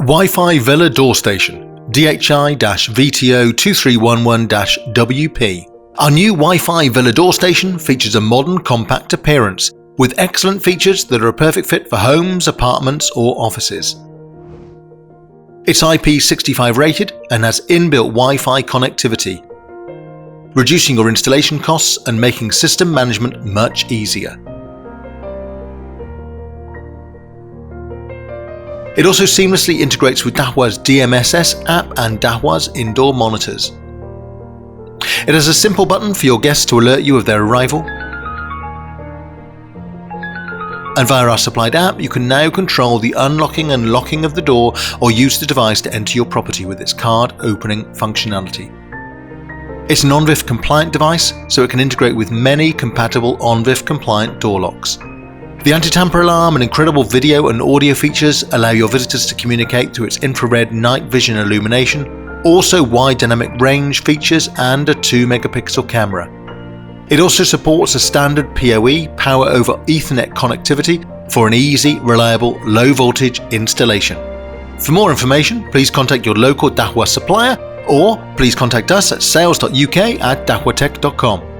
Wi-Fi Villa Door Station DHI-VTO2311-WP. Our new Wi-Fi Villa Door Station features a modern, compact appearance with excellent features that are a perfect fit for homes, apartments or offices. It's IP65 rated and has inbuilt Wi-Fi connectivity, reducing your installation costs and making system management much easier. It also seamlessly integrates with Dahua's DMSS app and Dahua's indoor monitors. It has a simple button for your guests to alert you of their arrival. And via our supplied app, you can now control the unlocking and locking of the door or use the device to enter your property with its card opening functionality. It's an ONVIF compliant device, so it can integrate with many compatible ONVIF compliant door locks. The anti-tamper alarm and incredible video and audio features allow your visitors to communicate through its infrared night vision illumination, also wide dynamic range features and a 2-megapixel camera. It also supports a standard PoE power over Ethernet connectivity for an easy, reliable, low voltage installation. For more information, please contact your local Dahua supplier or please contact us at sales.uk@dahuatech.com.